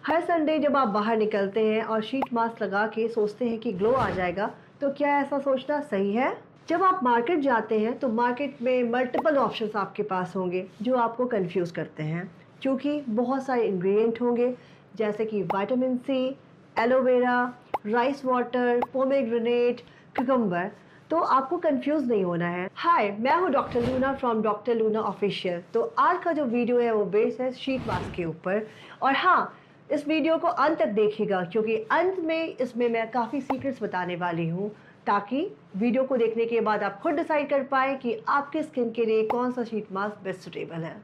हर Sunday जब आप बाहर निकलते हैं और शीट मास्क लगा के सोचते हैं कि ग्लो आ जाएगा, तो क्या ऐसा सोचना सही है? जब आप मार्केट जाते हैं तो मार्केट में मल्टीपल ऑप्शंस आपके पास होंगे जो आपको कंफ्यूज करते हैं, क्योंकि बहुत सारे इंग्रेडिएंट होंगे जैसे कि vitamin C, aloe vera, rice water, pomegranate, cucumber. तो आपको कंफ्यूज नहीं होना है। हाय, मैं हूँ doctor Luna from doctor Luna official. तो आज का जो वीडियो है वो बेस्ड है शीट मास्क के ऊपर। और हाँ, इस वीडियो को अंत तक देखिएगा क्योंकि अंत में इसमें मैं काफ़ी सीक्रेट्स बताने वाली हूँ, ताकि वीडियो को देखने के बाद आप खुद डिसाइड कर पाएँ कि आपके स्किन के लिए कौन सा शीट मास्क बेस्ट सुटेबल है।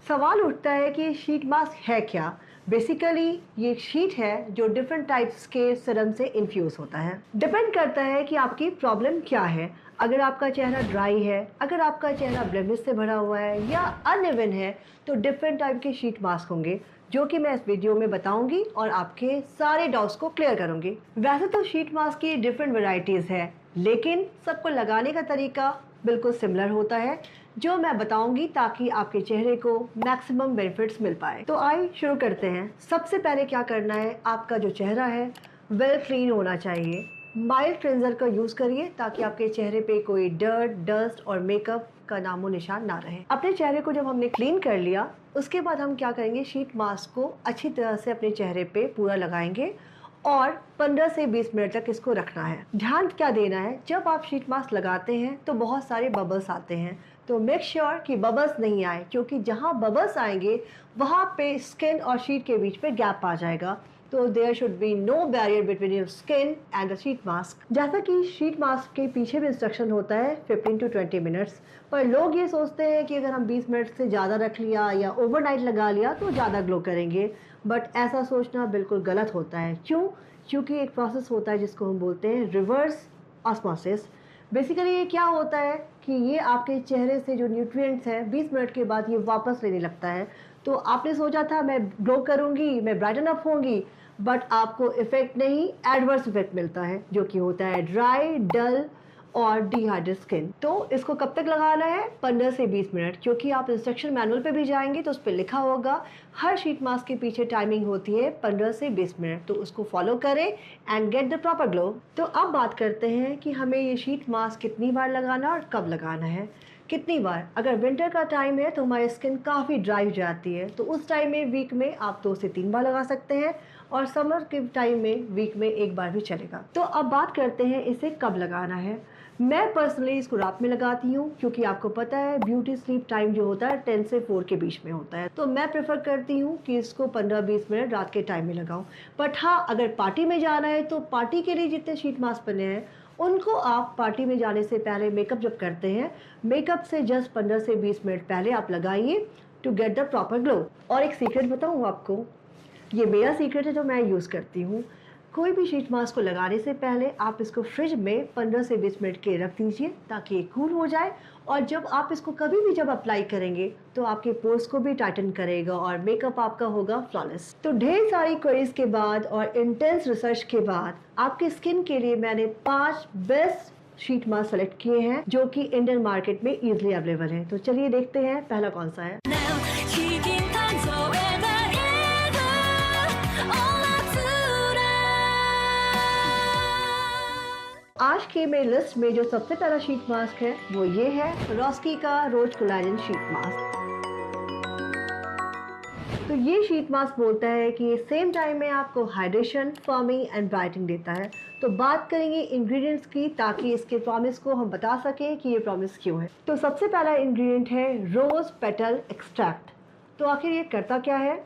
सवाल उठता है कि शीट मास्क है क्या? बेसिकली ये शीट है जो डिफरेंट टाइप्स के सीरम से इन्फ्यूज़ होता है। डिपेंड करता है कि आपकी प्रॉब्लम क्या है। अगर आपका चेहरा ड्राई है, अगर आपका चेहरा ब्लेमिश से भरा हुआ है या अनइवन है, तो डिफरेंट टाइप के शीट मास्क होंगे जो कि मैं इस वीडियो में बताऊंगी और आपके सारे डाउट्स को क्लियर करूंगी। वैसे तो शीट मास्क की डिफरेंट वैरायटीज़ है, लेकिन सबको लगाने का तरीका बिल्कुल सिमिलर होता है जो मैं बताऊंगी, ताकि आपके चेहरे को मैक्सिमम बेनिफिट्स मिल पाए। तो आइए शुरू करते हैं। सबसे पहले क्या करना है, आपका जो चेहरा है वेल क्लीन होना चाहिए। माइल्ड क्लेंजर का यूज़ करिए ताकि आपके चेहरे पे कोई डर्ट, डस्ट और मेकअप का नामो निशान ना रहे। अपने चेहरे को जब हमने क्लीन कर लिया, उसके बाद हम क्या करेंगे, शीट मास्क को अच्छी तरह से अपने चेहरे पे पूरा लगाएंगे और 15 से 20 मिनट तक इसको रखना है। ध्यान क्या देना है, जब आप शीट मास्क लगाते हैं तो बहुत सारे बबल्स आते हैं, तो मेक श्योर कि बबल्स नहीं आए, क्योंकि जहाँ बबल्स आएंगे वहाँ पे स्किन और शीट के बीच पे गैप आ जाएगा। तो there should be no barrier between your skin and the sheet mask. जैसा कि शीट मास्क के पीछे भी इंस्ट्रक्शन होता है 15 to 20 मिनट्स, पर लोग ये सोचते हैं कि अगर हम 20 मिनट से ज़्यादा रख लिया या ओवरनाइट लगा लिया तो ज़्यादा ग्लो करेंगे, बट ऐसा सोचना बिल्कुल गलत होता है। क्यों? क्योंकि एक प्रोसेस होता है जिसको हम बोलते हैं रिवर्स ऑस्मोसिस। बेसिकली ये क्या होता है कि ये आपके चेहरे से जो न्यूट्रिएंट्स हैं 20 मिनट के बाद ये वापस लेने लगता है। तो आपने सोचा था मैं ग्लो करूंगी, मैं ब्राइटन अप होंगी, बट आपको इफेक्ट नहीं, एडवर्स इफेक्ट मिलता है, जो कि होता है ड्राई, डल और डिहाइड्रेट स्किन। तो इसको कब तक लगाना है? 15 से 20 मिनट, क्योंकि आप इंस्ट्रक्शन मैनुअल पे भी जाएंगे तो उस पर लिखा होगा हर शीट मास्क के पीछे टाइमिंग होती है 15 से 20 मिनट। तो उसको फॉलो करें and gate the proper glow. तो अब बात करते हैं कि हमें ये शीट मास्क कितनी बार लगाना और कब लगाना है। कितनी बार? अगर विंटर का टाइम है तो हमारी स्किन काफ़ी ड्राई हो जाती है, तो उस टाइम में वीक में आप 2 से 3 बार लगा सकते हैं, और समर के टाइम में वीक में 1 बार भी चलेगा। तो अब बात करते हैं इसे कब लगाना है। मैं पर्सनली इसको रात में लगाती हूँ, क्योंकि आपको पता है ब्यूटी स्लीप टाइम जो होता है 10 से 4 के बीच में होता है। तो मैं प्रेफर करती हूँ कि इसको 15-20 मिनट रात के टाइम में लगाऊं। बट हाँ, अगर पार्टी में जाना है तो पार्टी के लिए जितने शीट मास्क बने हैं उनको आप पार्टी में जाने से पहले, मेकअप जब करते हैं, मेकअप से जस्ट 15 से 20 मिनट पहले आप लगाइए to get the proper glow. और एक सीक्रेट बताऊँ आपको, ये मेरा सीक्रेट है जो मैं यूज़ करती हूँ। कोई भी शीट मास्क को लगाने से पहले आप इसको फ्रिज में 15 से 20 मिनट के रख दीजिए ताकि ये कूल हो जाए, और जब आप इसको कभी भी जब अप्लाई करेंगे तो आपके पोर्स को भी टाइटन करेगा और मेकअप आपका होगा फ्लॉलेस। तो ढेर सारी क्वेरीज के बाद और इंटेंस रिसर्च के बाद आपके स्किन के लिए मैंने 5 बेस्ट शीट मास्क सेलेक्ट किए हैं जो कि इंडियन मार्केट में इजीली अवेलेबल है। तो चलिए देखते हैं पहला कौन सा है। आज की मेरी लिस्ट में जो सबसे पहला शीट मास्क है वो ये है रॉस्की का रोज कोलाजन शीट मास्क। तो ये शीट मास्क बोलता है कि सेम टाइम में आपको हाइड्रेशन, फर्मिंग एंड ब्राइटनिंग देता है। तो बात करेंगे इंग्रेडिएंट्स की, ताकि इसके प्रॉमिस को हम बता सकें कि ये प्रॉमिस क्यों है। तो सबसे पहला इंग्रेडिएंट है रोज पेटल एक्सट्रैक्ट। तो आखिर ये करता क्या है?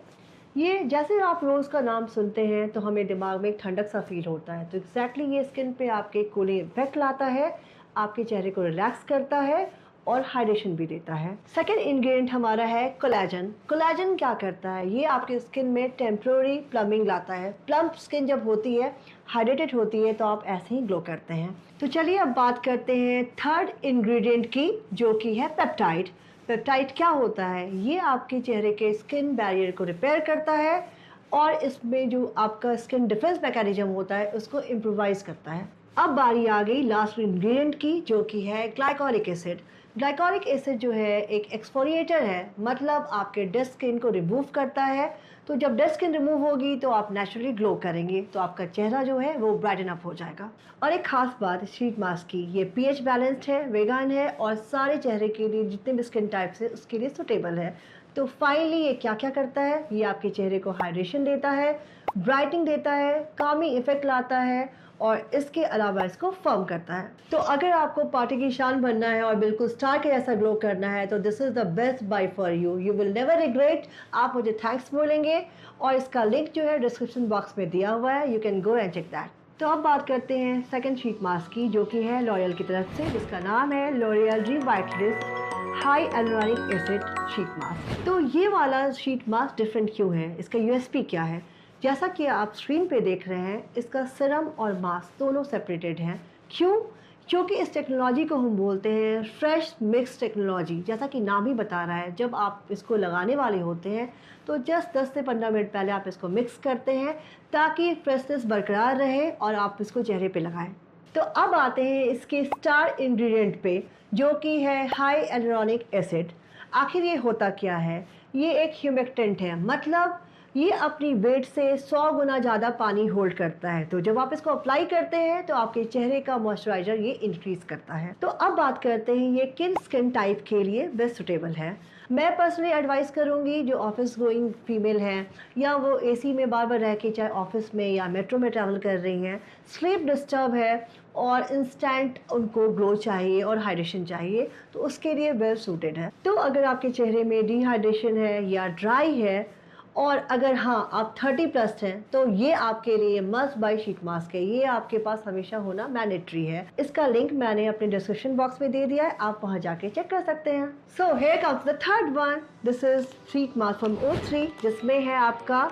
ये जैसे आप रोज़ का नाम सुनते हैं तो हमें दिमाग में एक ठंडक सा फील होता है। तो एग्जैक्टली ये स्किन पे आपके कूलिंग इफेक्ट लाता है, आपके चेहरे को रिलैक्स करता है और हाइड्रेशन भी देता है। सेकेंड इंग्रेडिएंट हमारा है कोलाजन। कोलाजन क्या करता है? ये आपके स्किन में टेम्प्रोरी प्लमिंग लाता है। प्लम्प स्किन जब होती है, हाइड्रेटेड होती है, तो आप ऐसे ही ग्लो करते हैं। तो चलिए अब बात करते हैं थर्ड इंग्रेडिएंट की, जो कि है पेप्टाइड। पेप्टाइड क्या होता है? ये आपके चेहरे के स्किन बैरियर को रिपेयर करता है और इसमें जो आपका स्किन डिफेंस मैकेनिज्म होता है उसको इम्प्रोवाइज करता है। अब बारी आ गई लास्ट इंग्रेडिएंट की, जो कि है ग्लाइकोलिक एसिड। ग्लाइकोलिक एसिड जो है एक एक्सफोलिएटर है, मतलब आपके डेड स्किन को रिमूव करता है। तो जब डेड स्किन रिमूव होगी तो आप नेचुरली ग्लो करेंगे, तो आपका चेहरा जो है वो ब्राइटन अप हो जाएगा। और एक खास बात शीट मास्क की, ये पीएच बैलेंस्ड है, वेगान है और सारे चेहरे के लिए जितने भी स्किन टाइप्स है उसके लिए सुटेबल है। तो फाइनली ये क्या क्या करता है, ये आपके चेहरे को हाइड्रेशन देता है, ब्राइटनिंग देता है, कामिंग इफेक्ट लाता है और इसके अलावा इसको फर्म करता है। तो अगर आपको पार्टी की शान बनना है और बिल्कुल स्टार के जैसा ग्लो करना है तो this is the best buy for you, you will never regret. आप मुझे थैंक्स बोलेंगे और इसका लिंक जो है डिस्क्रिप्शन बॉक्स में दिया हुआ है, you can go and check that. तो अब बात करते हैं सेकंड शीट मास्क की, जो कि है लॉरियल की तरफ से, जिसका नाम है L'Oreal Revitalift hyaluronic acid sheet mask. तो ये वाला शीट मास्क डिफरेंट क्यों है, इसका यूएसपी क्या है? जैसा कि आप स्क्रीन पे देख रहे हैं, इसका सीरम और मास्क दोनों सेपरेटेड हैं। क्यों? क्योंकि इस टेक्नोलॉजी को हम बोलते हैं फ्रेश मिक्स टेक्नोलॉजी। जैसा कि नाम ही बता रहा है, जब आप इसको लगाने वाले होते हैं तो जस्ट 10 से 15 मिनट पहले आप इसको मिक्स करते हैं ताकि फ्रेशनेस बरकरार रहे और आप इसको चेहरे पे लगाएं। तो अब आते हैं इसके स्टार इंग्रेडिएंट पे, जो कि है हाई एलुरोनिक एसिड। आखिर ये होता क्या है? ये एक ह्यूमेक्टेंट है, मतलब ये अपनी वेट से 100 गुना ज़्यादा पानी होल्ड करता है। तो जब आप इसको अप्लाई करते हैं तो आपके चेहरे का मॉइस्चराइजर ये इंक्रीज करता है। तो अब बात करते हैं ये किन स्किन टाइप के लिए बेस्ट सुटेबल है। मैं पर्सनली एडवाइस करूंगी जो ऑफिस गोइंग फीमेल हैं या वो एसी में बार बार रह के चाहे ऑफिस में या मेट्रो में ट्रैवल कर रही हैं, स्लीप डिस्टर्ब है और इंस्टेंट उनको ग्लो चाहिए और हाइड्रेशन चाहिए, तो उसके लिए वेल सूटेड है। तो अगर आपके चेहरे में डिहाइड्रेशन है या ड्राई है और अगर हाँ आप 30+ हैं तो ये आपके लिए मस्ट बाय शीट मास्क है। ये आपके पास हमेशा होना मैंडेटरी है। इसका लिंक मैंने अपने डिस्क्रिप्शन बॉक्स में दे दिया है, आप वहां जाके चेक कर सकते हैं। So here comes the third one, this is sheet mask from O3, जिसमें है आपका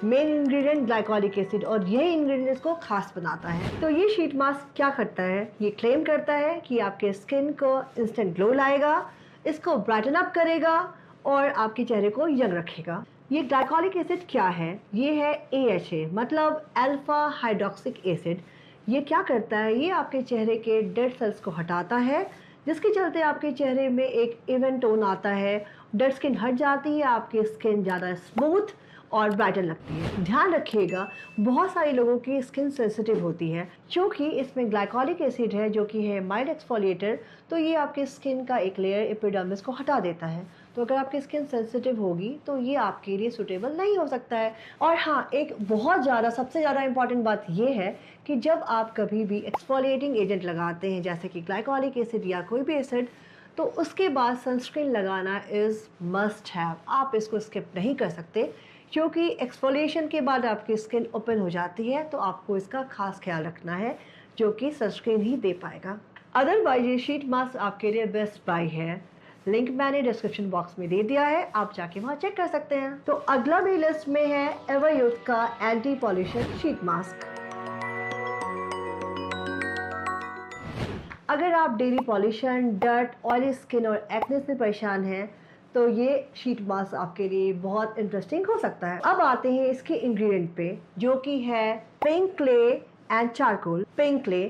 मेन इंग्रेडिएंट ग्लाइकोलिक एसिड और यही इंग्रेडिएंट इसको खास बनाता है। तो ये शीट मास्क क्या करता है? ये क्लेम करता है कि आपके स्किन को इंस्टेंट ग्लो लाएगा, इसको ब्राइटन अप करेगा और आपके चेहरे को यंग रखेगा। ये ग्लाइकोलिक एसिड क्या है? ये है AHA, मतलब अल्फा हाइड्रोक्सिक एसिड। ये क्या करता है? ये आपके चेहरे के डेड सेल्स को हटाता है, जिसके चलते आपके चेहरे में एक इवन टोन आता है, डेड स्किन हट जाती है, आपकी स्किन ज़्यादा स्मूथ और ब्राइटन लगती है। ध्यान रखिएगा, बहुत सारे लोगों की स्किन सेंसिटिव होती है। क्योंकि इसमें ग्लाइकोलिक एसिड है जो कि है माइल्ड एक्सफोलिएटर, तो ये आपके स्किन का एक लेयर एपिडर्मिस को हटा देता है। तो अगर आपकी स्किन सेंसिटिव होगी तो ये आपके लिए सूटेबल नहीं हो सकता है। और हाँ, एक बहुत ज़्यादा सबसे ज़्यादा इंपॉर्टेंट बात ये है कि जब आप कभी भी एक्सफोलिएटिंग एजेंट लगाते हैं, जैसे कि ग्लाइकोलिक एसिड या कोई भी एसिड, तो उसके बाद सनस्क्रीन लगाना इज़ मस्ट हैव। आप इसको स्किप नहीं कर सकते, क्योंकि एक्सफोलिएशन के बाद आपकी स्किन ओपन हो जाती है, तो आपको इसका खास ख्याल रखना है, जो कि सनस्क्रीन ही दे पाएगा। अदरवाइज ये शीट मास्क आपके लिए बेस्ट बाय है। लिंक मैंने डिस्क्रिप्शन बॉक्स में दे दिया है, आप जाके वहाँ चेक कर सकते हैं। तो अगला मेरी लिस्ट में है एवरयूथ का एंटी पॉल्यूशन शीट मास्क। अगर आप daily pollution, dirt, oily skin और एक्ने से परेशान हैं तो ये शीट मास्क आपके लिए बहुत इंटरेस्टिंग हो सकता है। अब आते हैं इसके इंग्रेडिएंट पे, जो कि है pink clay and charcoal. Pink clay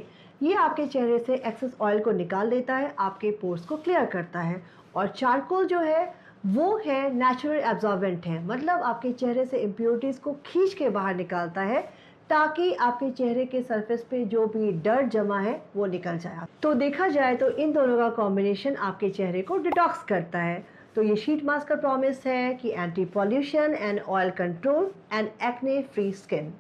ये आपके चेहरे से एक्सेस ऑयल को निकाल देता है, आपके पोर्स को क्लियर करता है। और चारकोल जो है वो है नेचुरल एब्जॉर्बेंट है, मतलब आपके चेहरे से इम्प्योरिटीज़ को खींच के बाहर निकालता है, ताकि आपके चेहरे के सरफेस पे जो भी डर्ट जमा है वो निकल जाए। तो देखा जाए तो इन दोनों का कॉम्बिनेशन आपके चेहरे को डिटॉक्स करता है। तो ये शीट मास्क का प्रॉमिस है कि anti pollution and oil control and acne free skin.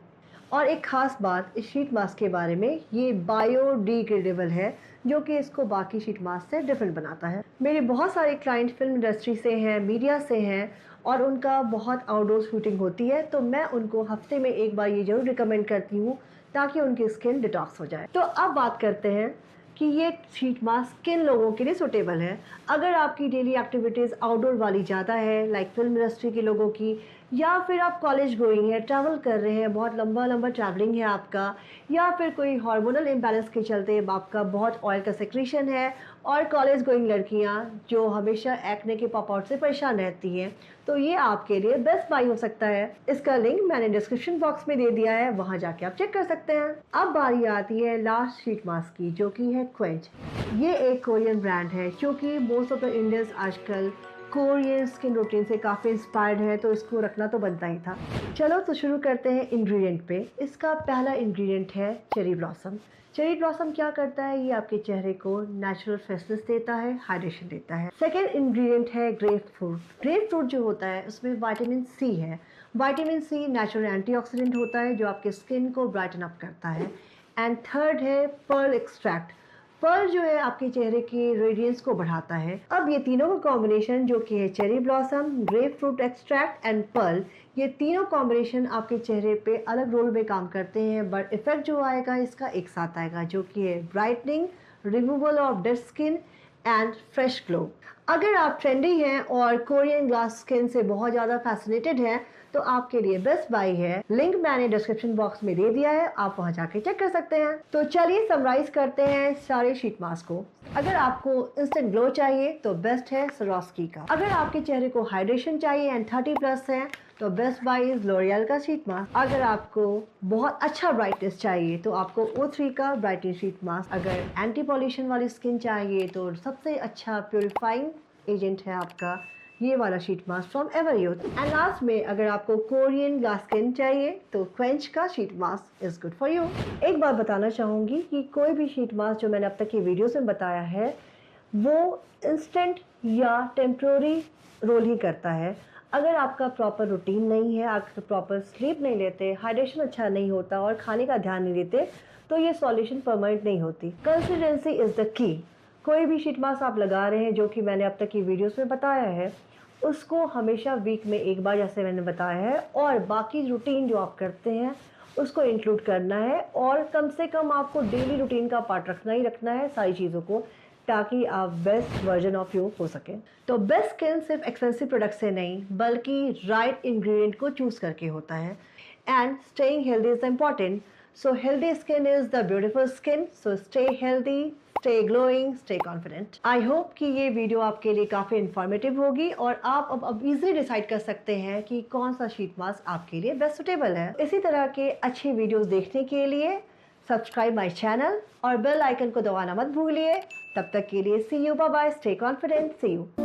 और एक ख़ास बात इस शीट मास्क के बारे में, ये बायोडिग्रेडेबल है, जो कि इसको बाकी शीट मास्क से डिफरेंट बनाता है। मेरे बहुत सारे क्लाइंट फिल्म इंडस्ट्री से हैं, मीडिया से हैं और उनका बहुत आउटडोर शूटिंग होती है, तो मैं उनको हफ्ते में एक बार ये ज़रूर रिकमेंड करती हूँ ताकि उनकी स्किन डिटॉक्स हो जाए। तो अब बात करते हैं कि ये शीट मास्क किन लोगों के लिए सूटेबल है। अगर आपकी डेली एक्टिविटीज़ आउटडोर वाली ज़्यादा है, लाइक फिल्म इंडस्ट्री के लोगों की, या फिर आप कॉलेज गोइंग है, ट्रैवल कर रहे हैं, बहुत लंबा लंबा ट्रैवलिंग है आपका, या फिर कोई हार्मोनल इम्बैलेंस के चलते आपका बहुत ऑयल का सेक्रेशन है, और कॉलेज गोइंग लड़कियां जो हमेशा एक्ने के पॉप आउट से परेशान रहती हैं, तो ये आपके लिए बेस्ट बाई हो सकता है। इसका लिंक मैंने डिस्क्रिप्शन बॉक्स में दे दिया है, वहां जाके आप चेक कर सकते हैं। अब बारी आती है लास्ट शीट मास्क की, जो कि है क्वेंच। ये एक कोरियन ब्रांड है, क्योंकि मोस्ट ऑफ द इंडियंस आजकल कोरियन स्किन रूटीन से काफ़ी इंस्पायर्ड है, तो इसको रखना तो बनता ही था। चलो तो शुरू करते हैं इंग्रेडिएंट पे। इसका पहला इंग्रेडिएंट है चेरी ब्लॉसम। चेरी ब्लॉसम क्या करता है, ये आपके चेहरे को नेचुरल फ्रेशनेस देता है, हाइड्रेशन देता है। सेकेंड इंग्रेडिएंट है ग्रेप फ्रूट। ग्रेप फ्रूट जो होता है उसमें विटामिन सी है। विटामिन सी नेचुरल एंटीऑक्सीडेंट होता है जो आपके स्किन को ब्राइटन अप करता है। एंड थर्ड है पर्ल एक्सट्रैक्ट। पर्ल जो है आपके चेहरे की रेडियंस को बढ़ाता है। अब ये तीनों का कॉम्बिनेशन जो कि है cherry blossom, grep fruit extract and pearl, ये तीनों कॉम्बिनेशन आपके चेहरे पे अलग रोल में काम करते हैं, बट इफेक्ट जो आएगा इसका एक साथ आएगा, जो कि है brightening, removal of dead skin and fresh glow. अगर आप ट्रेंडी हैं और कोरियन ग्लास स्किन से बहुत ज़्यादा फैसिनेटेड हैं, तो आपके लिए बेस्ट बाई है। लिंक मैंने डिस्क्रिप्शन बॉक्स में दे दिया है, आप वहां जाके चेक कर सकते हैं। तो चलिए समराइज करते हैं सारे शीट मास्क को। अगर आपको इंस्टेंट ग्लो चाहिए तो बेस्ट है स्वरोस्की का। अगर आपके चेहरे को हाइड्रेशन चाहिए एंड 30+ है तो बेस्ट बाई इज लॉरियल का शीट मास्क। अगर आपको बहुत अच्छा ब्राइटनेस चाहिए तो आपको O3 का ब्राइटनिंग शीट मास्क। अगर एंटी पॉल्यूशन वाली स्किन चाहिए तो सबसे अच्छा प्योरीफाइंग एजेंट है आपका ये वाला sheet mask from ever youth. And last में अगर आपको कोरियन ग्लास स्किन चाहिए तो क्वेंच का sheet mask is good for you. एक बात बताना चाहूँगी कि कोई भी शीट मास्क जो मैंने अब तक की वीडियोस में बताया है वो इंस्टेंट या टेम्प्रोरी रोल ही करता है। अगर आपका प्रॉपर रूटीन नहीं है, आप प्रॉपर स्लीप नहीं लेते, हाइड्रेशन अच्छा नहीं होता और खाने का ध्यान नहीं देते, तो ये सॉल्यूशन परमानेंट नहीं होती। Consistency is the key. कोई भी शीट मास्क आप लगा रहे हैं जो कि मैंने अब तक की वीडियोस में बताया है, उसको हमेशा वीक में एक बार, जैसे मैंने बताया है, और बाकी रूटीन जो आप करते हैं उसको इंक्लूड करना है, और कम से कम आपको डेली रूटीन का पार्ट रखना ही रखना है सारी चीज़ों को, ताकि आप बेस्ट वर्जन ऑफ यू हो सके। तो बेस्ट स्किन सिर्फ एक्सपेंसिव प्रोडक्ट से नहीं बल्कि राइट इंग्रेडिएंट को चूज करके होता है। And staying healthy is important. So healthy skin is the beautiful skin. So stay healthy, stay glowing, stay confident. I hope कि ये वीडियो आपके लिए काफ़ी इन्फॉर्मेटिव होगी और आप अब इजीली डिसाइड कर सकते हैं कि कौन सा शीट मास्क आपके लिए बेस्ट सुटेबल है। इसी तरह के अच्छी वीडियोस देखने के लिए सब्सक्राइब माय चैनल और बेल आइकन को दबाना मत भूलिए। तब तक के लिए see you, bye bye, stay confident, see you.